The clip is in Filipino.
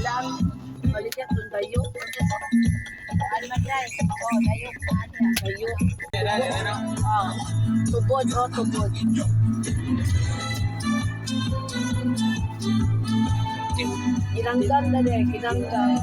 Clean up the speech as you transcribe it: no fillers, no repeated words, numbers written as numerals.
Lang, balik yan doon tayo. Ano man guys? Oh, tayo. Tayo. Tubod, tubod. Kinanggan na din, kinanggan.